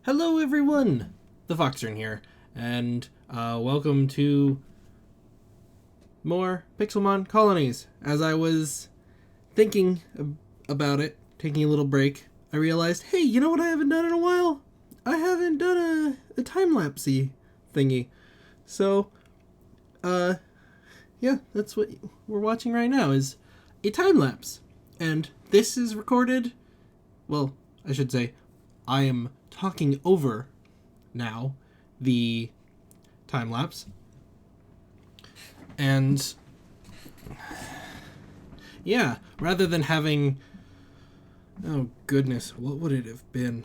Hello everyone! TheFoxern here, and welcome to more Pixelmon Colonies. As I was thinking about it, taking a little break, I realized, hey, you know what I haven't done in a while? I haven't done a time-lapse-y thingy. So, yeah, that's what we're watching right now, is a time-lapse. And this is recorded, well, I should say, I am talking over now the time lapse, and yeah, rather than having, oh goodness, what would it have been?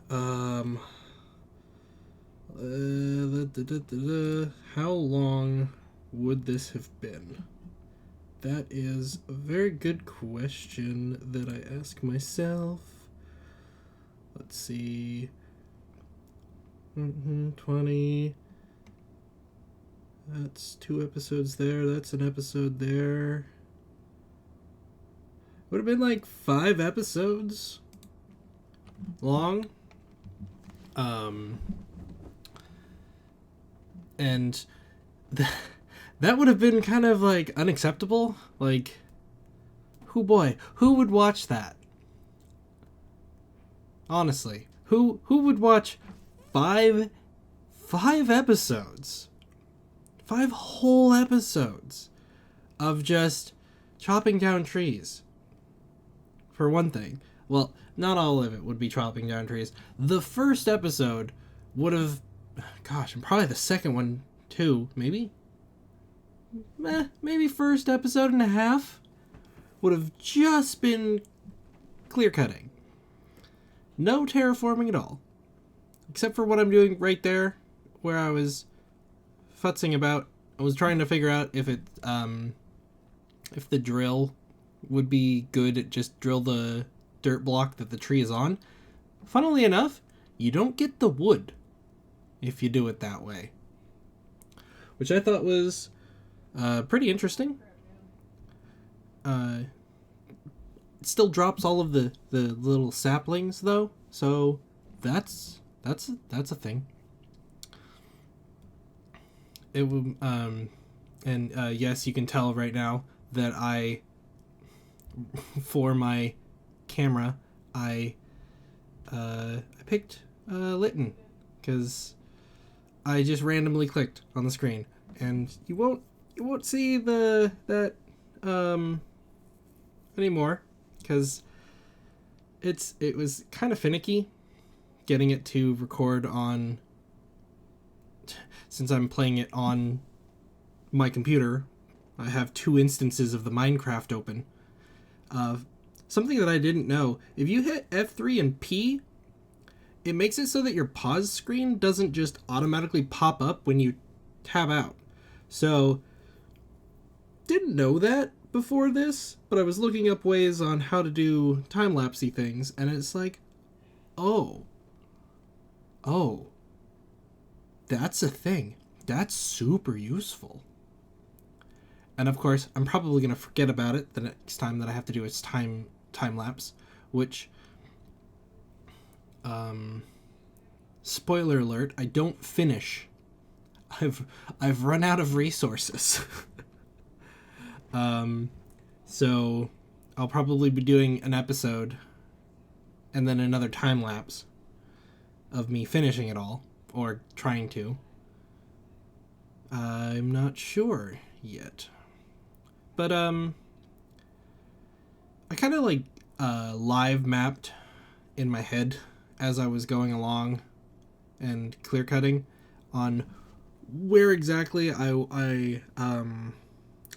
How long would this have been? That is a very good question that I ask myself. Let's see. 20. That's 2 episodes there. That's an episode there. Would have been like 5 episodes long. And that would have been kind of like unacceptable. Like, who would watch that? Honestly, who would watch five episodes, 5 whole episodes of just chopping down trees? For one thing, well, not all of it would be chopping down trees. The first episode would have, gosh, and probably the second one too, maybe first episode and a half would have just been clear cutting. No terraforming at all. Except for what I'm doing right there, where I was futzing about. I was trying to figure out if the drill would be good at just drill the dirt block that the tree is on. Funnily enough, you don't get the wood if you do it that way. Which I thought was pretty interesting. It still drops all of the little saplings though, so that's a thing. It will and yes, you can tell right now that I for my camera I picked Litten because I just randomly clicked on the screen, and you won't see that anymore because it was kind of finicky getting it to record on, since I'm playing it on my computer. I have 2 instances of the Minecraft open. Something that I didn't know, if you hit F3 and P, it makes it so that your pause screen doesn't just automatically pop up when you tab out. So, didn't know that before this, but I was looking up ways on how to do time-lapsey things, and it's like, oh, that's a thing. That's super useful. And of course, I'm probably going to forget about it the next time that I have to do its time lapse, which, spoiler alert, I don't finish. I've run out of resources. So I'll probably be doing an episode and then another time lapse of me finishing it all, or trying to. I'm not sure yet. But, I kind of like, live mapped in my head as I was going along and clear cutting on where exactly I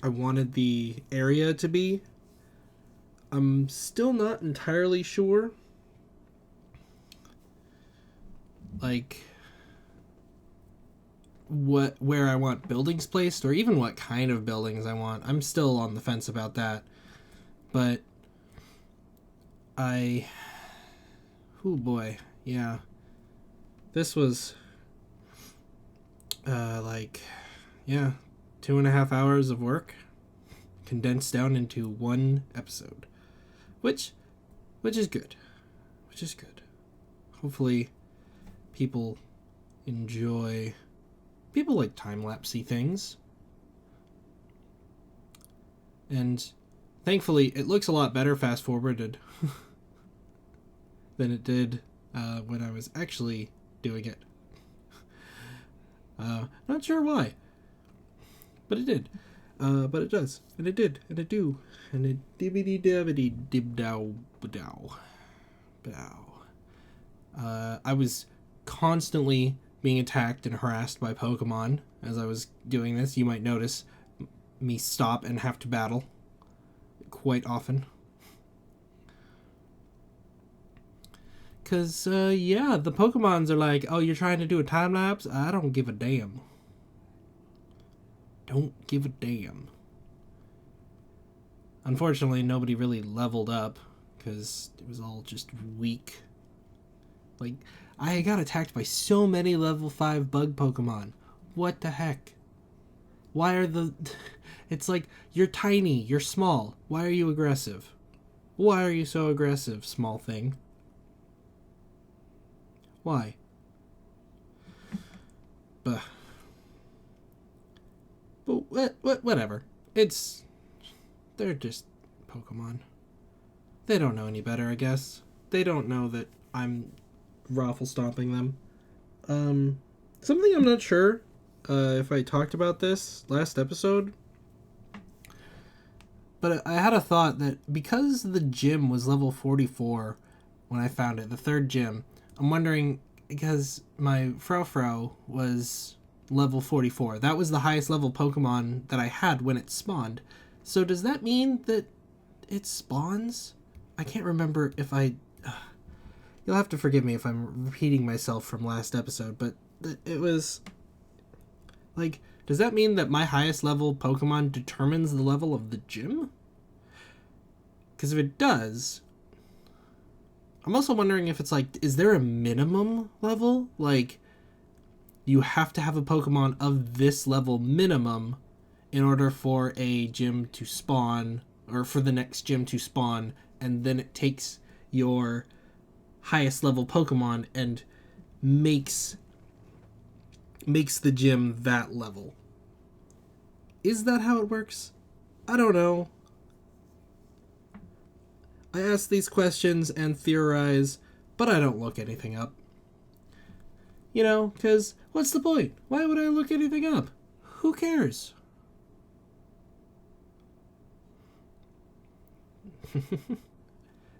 wanted the area to be. I'm still not entirely sure, like, where I want buildings placed, or even what kind of buildings I want. I'm still on the fence about that. But oh boy, yeah. This was 2.5 hours of work condensed down into 1 episode, which is good. Hopefully people people like time-lapsey things. And thankfully, it looks a lot better fast-forwarded than it did when I was actually doing it. Not sure why, but it did. But it does, and it did, and it do, and it dibbity dabbity dib dow dow bow. I was constantly being attacked and harassed by Pokemon as I was doing this. You might notice me stop and have to battle quite often. Because, yeah, the Pokemons are like, oh, you're trying to do a time lapse? I don't give a damn. Don't give a damn. Unfortunately, nobody really leveled up because it was all just weak. Like, I got attacked by so many level 5 bug Pokemon. What the heck? Why are the... It's like, you're tiny, you're small. Why are you aggressive? Why are you so aggressive, small thing? Why? But whatever. They're just Pokemon. They don't know any better, I guess. They don't know that I'm raffle stomping them. Something I'm not sure if I talked about this last episode, but I had a thought that because the gym was level 44 when I found it, the third gym, I'm wondering, because my Frofro was level 44. That was the highest level Pokemon that I had when it spawned. So does that mean that it spawns? I can't remember if I... You'll have to forgive me if I'm repeating myself from last episode, but it was... Like, does that mean that my highest level Pokemon determines the level of the gym? Because if it does... I'm also wondering if it's like, is there a minimum level? Like, you have to have a Pokemon of this level minimum in order for a gym to spawn, or for the next gym to spawn, and then it takes your highest level Pokemon and makes the gym that level. Is that how it works? I don't know. I ask these questions and theorize, but I don't look anything up. You know, because what's the point? Why would I look anything up? Who cares?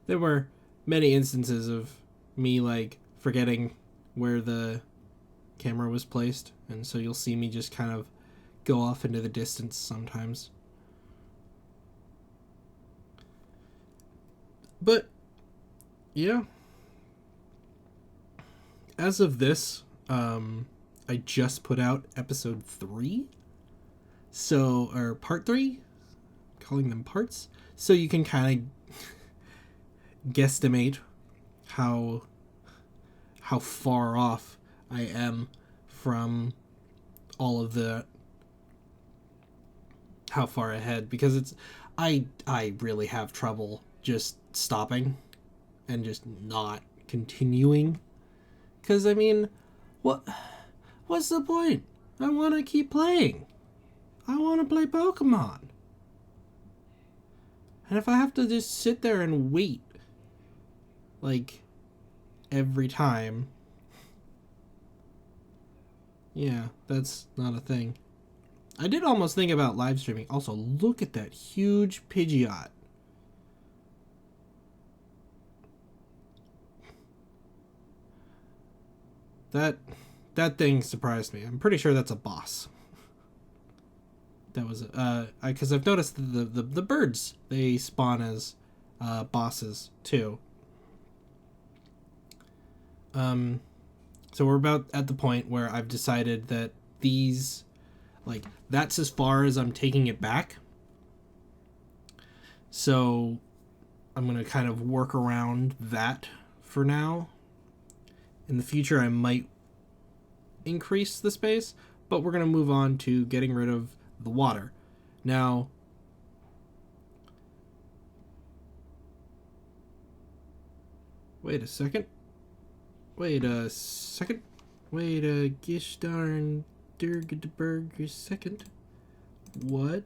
There were many instances of me, like, forgetting where the camera was placed, and so you'll see me just kind of go off into the distance sometimes. But, yeah. As of this, I just put out episode 3. So, or part 3? Calling them parts. So you can kind of guesstimate how far off I am from all of the... How far ahead. Because it's... I really have trouble just stopping and just not continuing, because I mean, what's the point? I want to keep playing. I want to play Pokemon, and if I have to just sit there and wait like every time, yeah, that's not a thing. I did almost think about live streaming. Also, look at that huge Pidgeot. That thing surprised me. I'm pretty sure that's a boss. That was because I've noticed the birds, they spawn as bosses too. So we're about at the point where I've decided that these, like, that's as far as I'm taking it back. So I'm gonna kind of work around that for now. In the future, I might increase the space, but we're going to move on to getting rid of the water. Now, wait a second. Wait a second. Wait a gish darn Durgberg a second. What?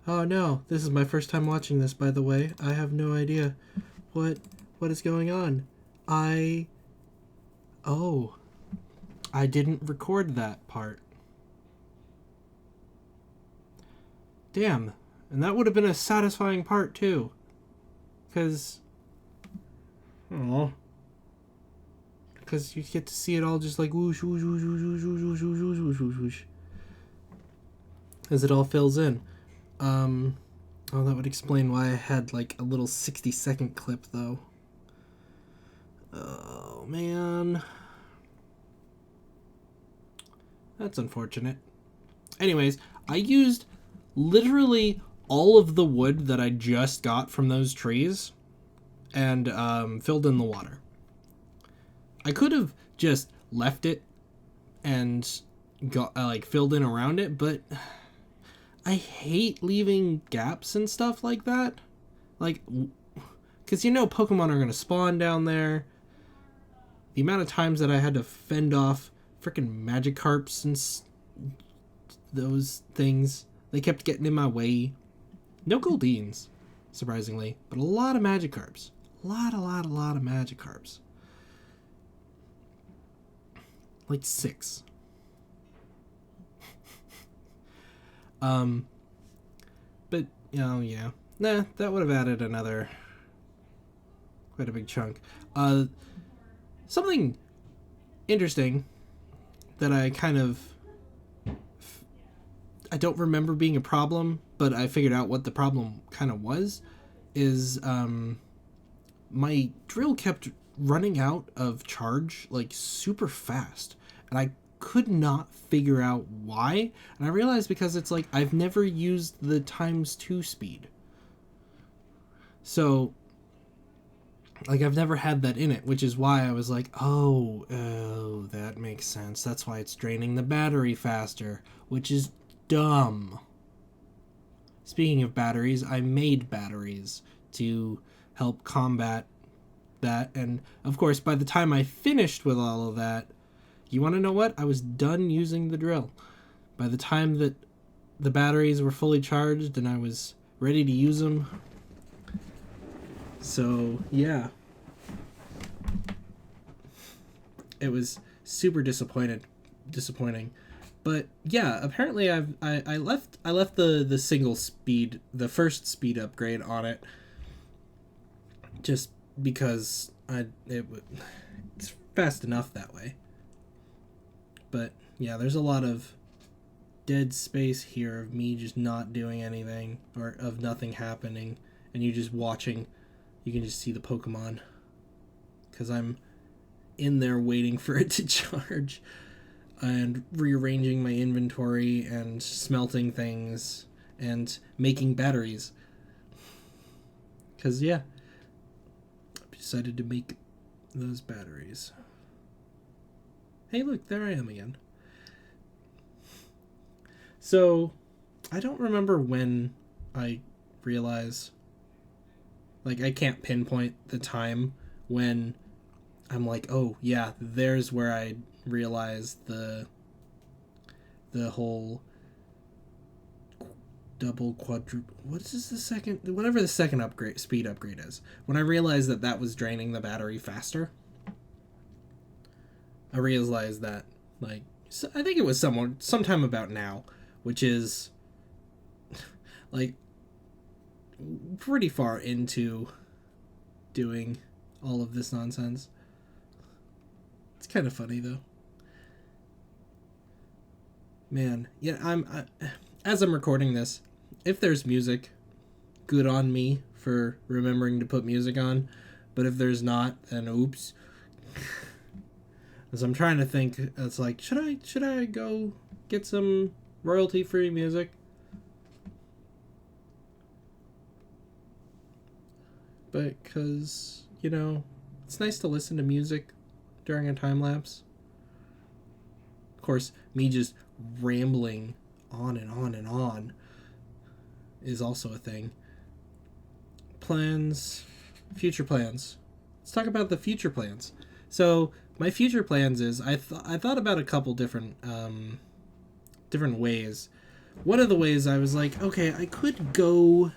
Oh no, this is my first time watching this, by the way. I have no idea what is going on. Oh, I didn't record that part. Damn, and that would have been a satisfying part too. Because you get to see it all just like whoosh, whoosh, whoosh, whoosh, whoosh, whoosh, whoosh, whoosh, whoosh, whoosh, whoosh, as it all fills in. Oh, that would explain why I had like a little 60-second clip though. Oh man, that's unfortunate. Anyways, I used literally all of the wood that I just got from those trees and filled in the water. I could have just left it and got filled in around it, but I hate leaving gaps and stuff like that. Like, because Pokemon are going to spawn down there. The amount of times that I had to fend off freaking Magikarps and those things, they kept getting in my way. No Goldines, surprisingly, but a lot of Magikarps. A lot of Magikarps. Like 6. But, yeah. Nah, that would have added quite a big chunk. Something interesting that I don't remember being a problem, but I figured out what the problem kind of was, is, my drill kept running out of charge, like, super fast. And I could not figure out why. And I realized because it's like I've never used the ×2 speed. So, like, I've never had that in it, which is why I was like, oh, that makes sense. That's why it's draining the battery faster, which is dumb. Speaking of batteries, I made batteries to help combat that. And, of course, by the time I finished with all of that, you want to know what? I was done using the drill. By the time that the batteries were fully charged and I was ready to use them. So, yeah. It was super disappointing. But yeah, apparently I left the single speed, the first speed upgrade on it, just because it's fast enough that way. But yeah, there's a lot of dead space here of me just not doing anything, or of nothing happening, and you just watching. You can just see the Pokemon, because I'm in there waiting for it to charge and rearranging my inventory and smelting things and making batteries. Because, yeah, I decided to make those batteries. Hey, look, there I am again. So, I don't remember when I realized, like, I can't pinpoint the time when I'm like, oh, yeah, there's where I realized the whole double, quadruple, whatever the second speed upgrade is. When I realized that was draining the battery faster, I realized that, like, I think it was sometime about now, which is, like, pretty far into doing all of this nonsense. It's kind of funny, though. Man, yeah, as I'm recording this, if there's music, good on me for remembering to put music on, but if there's not, then oops. As I'm trying to think, it's like, should I go get some royalty-free music? But, because, it's nice to listen to music during a time lapse. Of course, me just rambling on and on and on is also a thing. Future plans. Let's talk about the future plans. So my future plans is I thought about a couple different different ways. One of the ways I was like, okay, I could go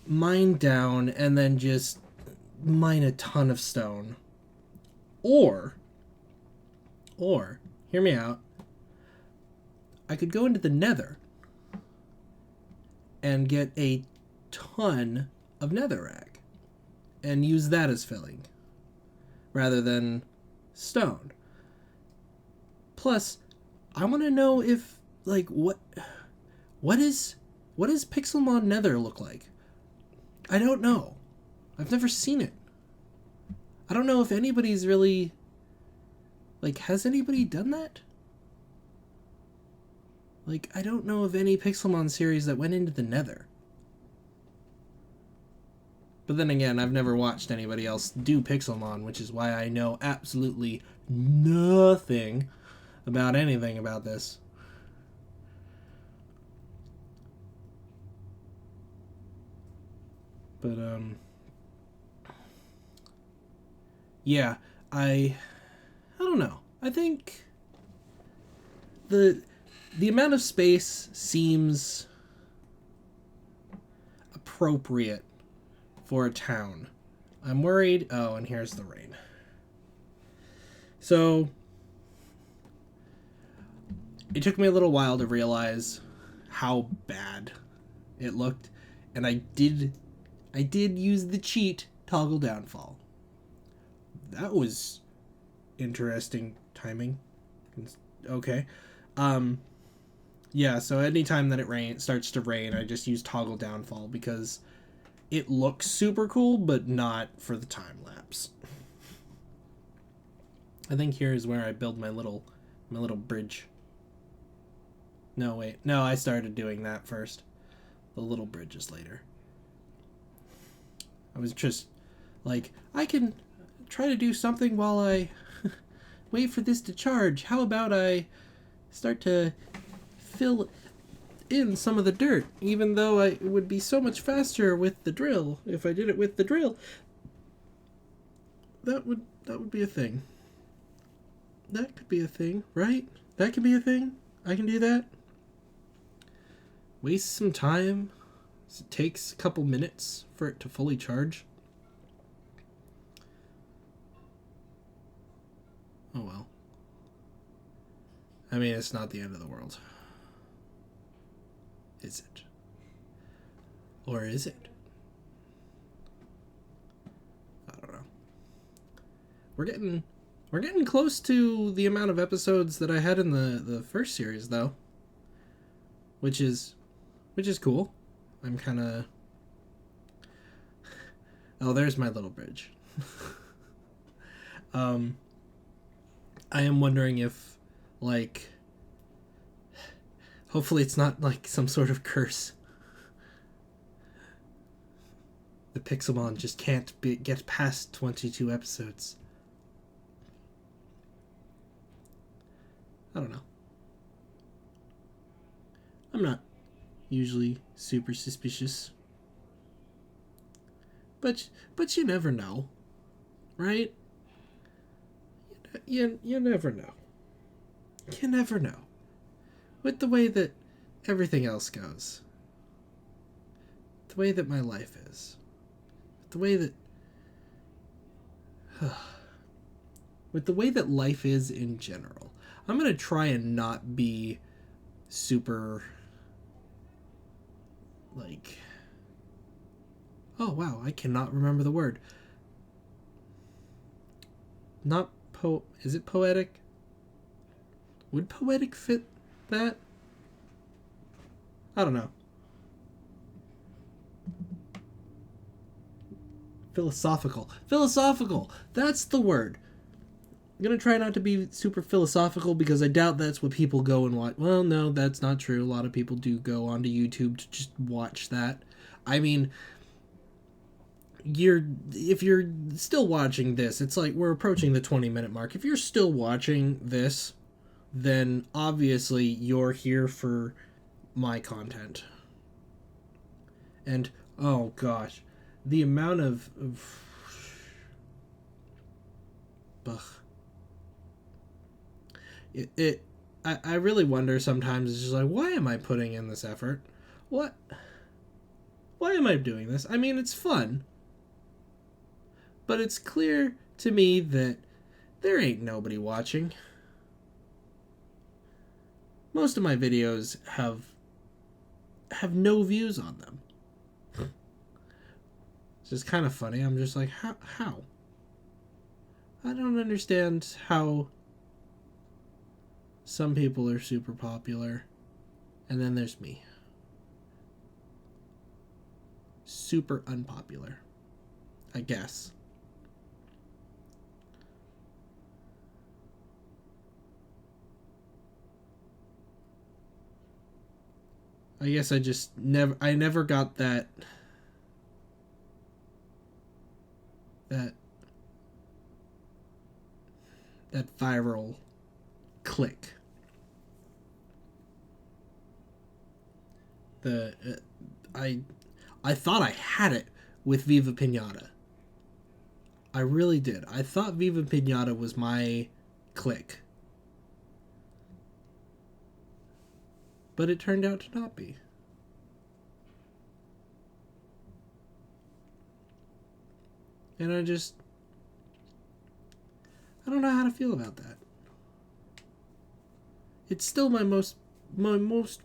mine down and then just mine a ton of stone. Or, hear me out, I could go into the nether and get a ton of netherrack and use that as filling rather than stone. Plus, I want to know if, like, what does Pixelmon Nether look like? I don't know. I've never seen it. I don't know if anybody's really, like, has anybody done that? Like, I don't know of any Pixelmon series that went into the Nether. But then again, I've never watched anybody else do Pixelmon, which is why I know absolutely nothing about anything about this. But, yeah, I don't know. I think the amount of space seems appropriate for a town. I'm worried. Oh, and here's the rain. So it took me a little while to realize how bad it looked, and I did use the cheat toggle downfall. That was interesting timing. Okay. Yeah, so anytime that it starts to rain, I just use toggle downfall because it looks super cool, but not for the time lapse. I think here is where I build my little bridge. No, wait. No, I started doing that first. The little bridge is later. I was just like, I can try to do something while I wait for this to charge. How about I start to fill in some of the dirt, even though it would be so much faster with the drill if I did it with the drill. That would be a thing. That could be a thing, right? That could be a thing. I can do that. Waste some time. It takes a couple minutes for it to fully charge. Oh well. I mean, it's not the end of the world. Is it? Or is it? I don't know. We're getting close to the amount of episodes that I had in the first series, though. Which is cool. I'm kind of... Oh, there's my little bridge. I am wondering if, like... Hopefully it's not, like, some sort of curse. The Pixelmon just can't get past 22 episodes. I don't know. I'm not usually super suspicious. But you never know. Right? You never know. You never know. With the way that everything else goes. The way that my life is. The way that... with the way that life is in general. I'm going to try and not be super... like... Oh, wow, I cannot remember the word. Not Is it poetic? Would poetic fit that? I don't know. Philosophical. Philosophical! That's the word. I'm gonna try not to be super philosophical because I doubt that's what people go and watch. Well, no, that's not true. A lot of people do go onto YouTube to just watch that. I mean, if you're still watching this, it's like we're approaching the 20-minute mark. If you're still watching this, then obviously you're here for my content. And, oh gosh, the amount of Ugh. I really wonder sometimes, it's just like, why am I putting in this effort? What? Why am I doing this? I mean, it's fun. But it's clear to me that there ain't nobody watching. Most of my videos have no views on them. It's just kind of funny. I'm just like, how? I don't understand how some people are super popular, and then there's me. Super unpopular, I guess. I guess I never got that viral click. I thought I had it with Viva Pinata. I really did. I thought Viva Pinata was my click. But it turned out to not be. And I don't know how to feel about that. It's still my most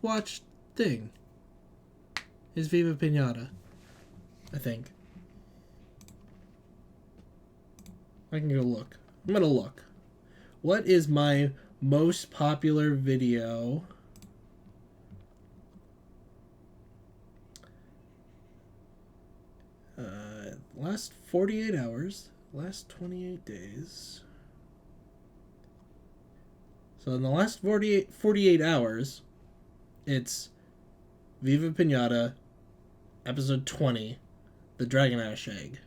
watched thing is Viva Pinata, I think. I can go look. I'm gonna look. What is my most popular video? Last 48 hours, last 28 days. So in the last 48 hours, it's Viva Pinata, episode 20, the Dragon Ash Egg.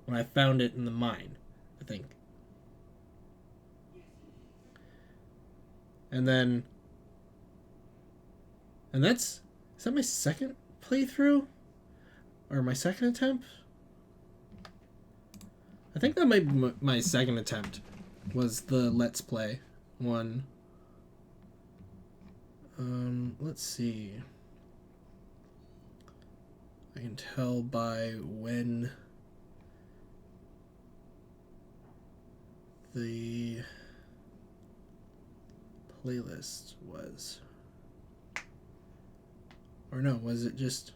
When I found it in the mine, I think. And is that my second playthrough? Or my second attempt? I think that might be my second attempt, was the Let's Play one. Let's see. I can tell by when the playlist was. Or no, was it just...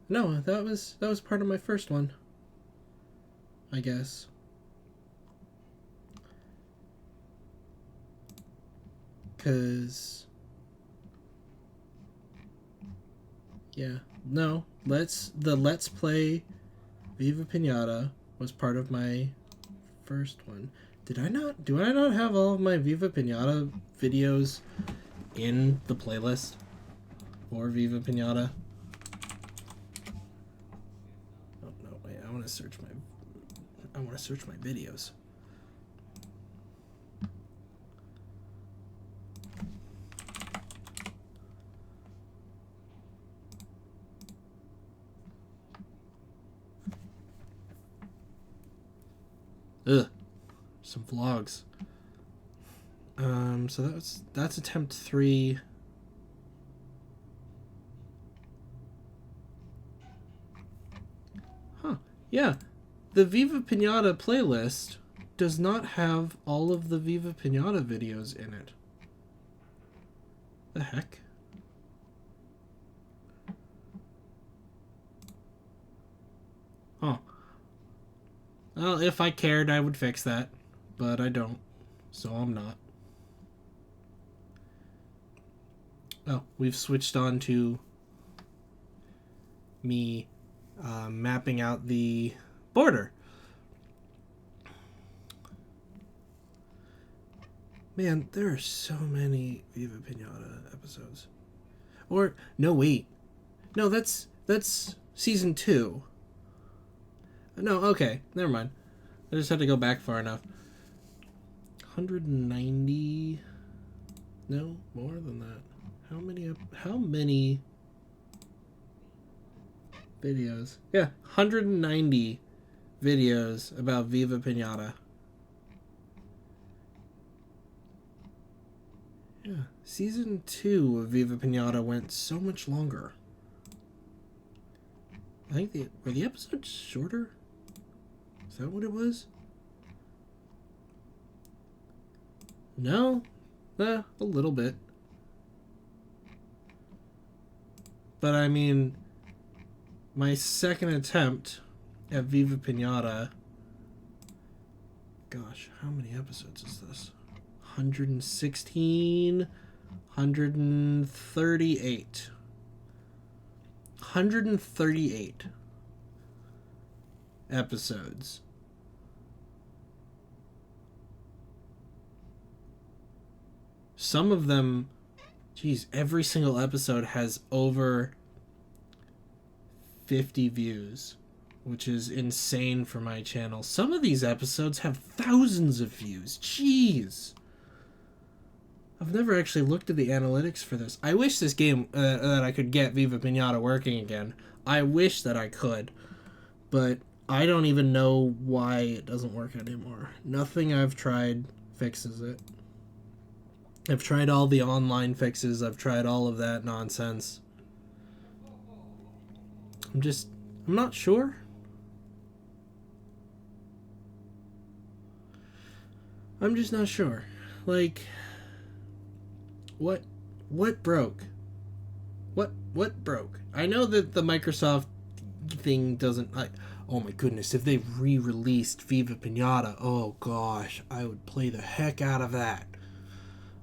No, that was part of my first one, I guess. Cause yeah, no, the Let's Play Viva Pinata was part of my first one. Do I not have all of my Viva Pinata videos in the playlist for Viva Pinata? Oh no, wait, I want to search my videos. Ugh, some vlogs. So that's attempt 3. Huh. Yeah. The Viva Pinata playlist does not have all of the Viva Pinata videos in it. The heck? Oh. Well, if I cared, I would fix that. But I don't. So I'm not. Oh, we've switched on to me mapping out the border. Man, there are so many Viva Pinata episodes. Or, no, wait. No, that's season 2. No, okay, never mind. I just had to go back far enough. 190... No, more than that. How many videos? Yeah, 190 videos about Viva Pinata. Yeah, season 2 of Viva Pinata went so much longer. I think were the episodes shorter? Is that what it was? No? A little bit. But I mean, my second attempt at Viva Pinata... Gosh, how many episodes is this? 116... 138. 138 episodes. Some of them, geez, every single episode has over 50 views, which is insane for my channel. Some of these episodes have thousands of views. Jeez. I've never actually looked at the analytics for this. I wish this game, that I could get Viva Pinata working again. I wish that I could. But I don't even know why it doesn't work anymore. Nothing I've tried fixes it. I've tried all the online fixes. I've tried all of that nonsense. I'm not sure. I'm just not sure. Like... What broke? What broke? I know that the Microsoft thing doesn't... oh my goodness, if they re-released Viva Pinata, oh gosh, I would play the heck out of that.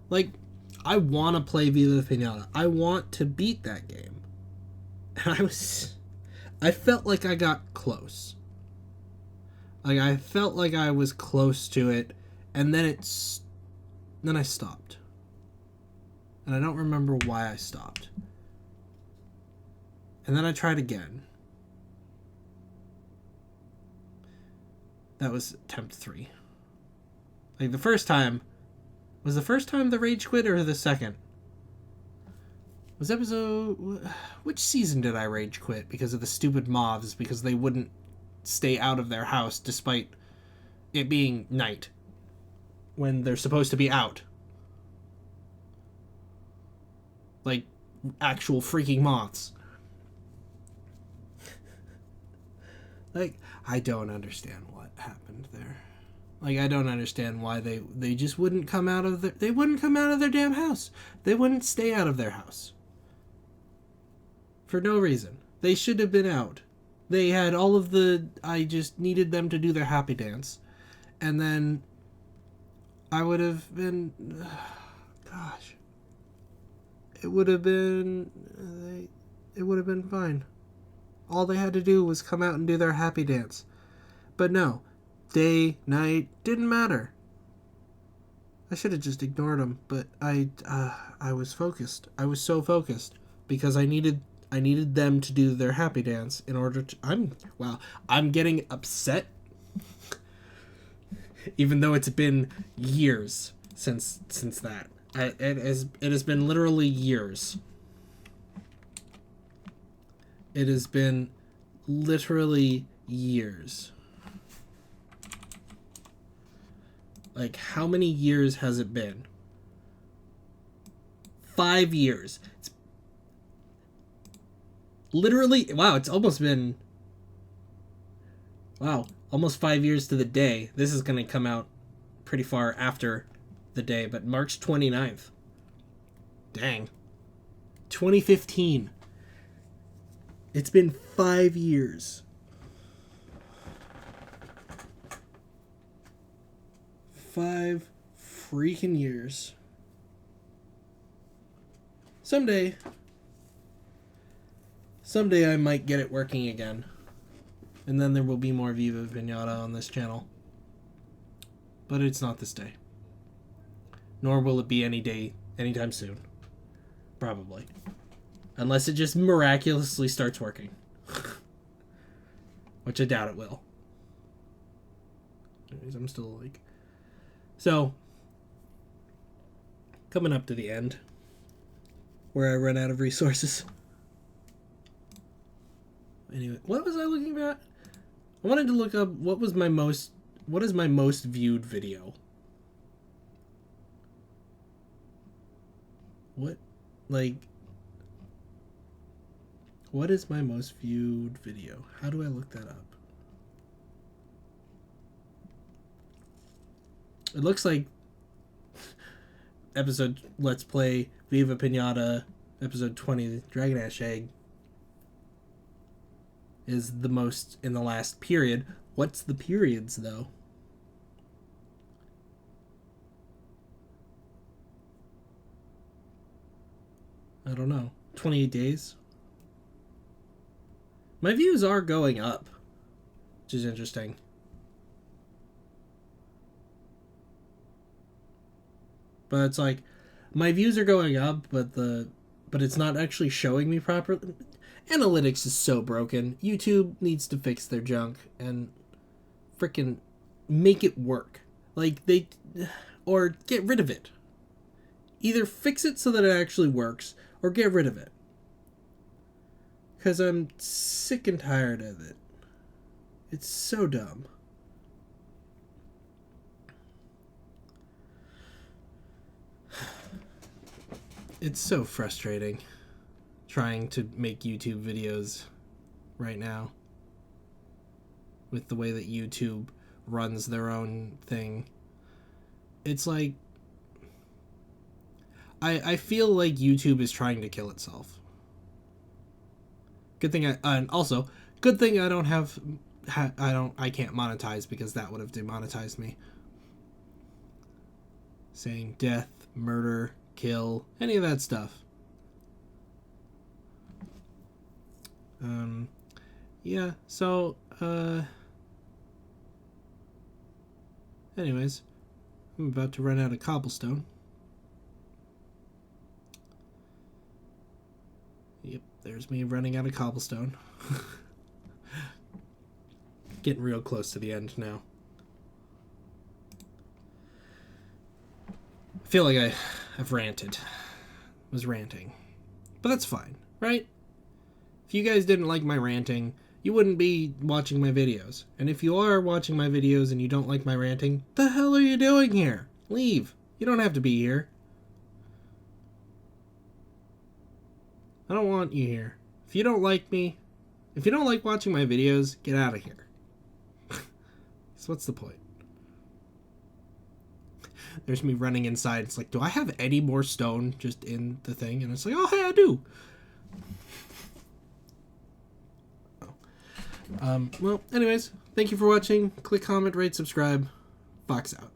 Like, I want to play Viva Pinata. I want to beat that game. And I felt like I got close. Like, I felt like I was close to it, and then I stopped. And I don't remember why I stopped. And then I tried again. That was attempt 3. Like, the first time... Was the first time the rage quit, or the second? Was episode... Which season did I rage quit? Because of the stupid mobs, because they wouldn't stay out of their house despite it being night. When they're supposed to be out. Like, actual freaking moths. Like, I don't understand what happened there. Like, I don't understand why they just wouldn't come out of they wouldn't come out of their damn house. They wouldn't stay out of their house. For no reason. They should have been out. They had all of the... I just needed them to do their happy dance. And then... I would have been... gosh. It would have been fine. All they had to do was come out and do their happy dance. But no. Day, night, didn't matter. I should have just ignored them, but I was focused. I was so focused because I needed them to do their happy dance in order to... I'm getting upset even though it's been years since that. It has been literally years. It has been literally years. Like, how many years has it been? 5 years. It's literally... Wow, it's almost been... Wow, almost 5 years to the day. This is going to come out pretty far after... the day, but March 29th. Dang. 2015. It's been 5 years. 5 freaking years. Someday I might get it working again. And then there will be more Viva Pinata on this channel. But it's not this day. Nor will it be any day, anytime soon. Probably. Unless it just miraculously starts working. Which I doubt it will. Anyways, I'm still like... So, coming up to the end. Where I run out of resources. Anyway, what was I looking at? I wanted to look up what is my most viewed video. What, like, what is my most viewed video? How do I look that up? It looks like episode Let's Play Viva Pinata, episode 20, Dragon Ash Egg, is the most in the last period. What's the periods, though? I don't know. 28 days? My views are going up, which is interesting. But it's like, my views are going up, but it's not actually showing me properly. Analytics is so broken. YouTube needs to fix their junk and freaking make it work. Like, or get rid of it. Either fix it so that it actually works, or get rid of it. Because I'm sick and tired of it. It's so dumb. It's so frustrating trying to make YouTube videos right now with the way that YouTube runs their own thing. It's like, I feel like YouTube is trying to kill itself. Good thing good thing I don't have, I can't monetize, because that would have demonetized me. Saying death, murder, kill, any of that stuff. Yeah, so, anyways, I'm about to run out of cobblestone. Yep, there's me running out of cobblestone. Getting real close to the end now. I feel like I've ranted. Was ranting. But that's fine, right? If you guys didn't like my ranting, you wouldn't be watching my videos. And if you are watching my videos and you don't like my ranting, the hell are you doing here? Leave. You don't have to be here. I don't want you here. If you don't like me, if you don't like watching my videos, get out of here. So what's the point? There's me running inside. It's like, do I have any more stone just in the thing? And it's like, oh, hey, I do. Oh. Well, anyways, thank you for watching. Click, comment, rate, subscribe. Fox out.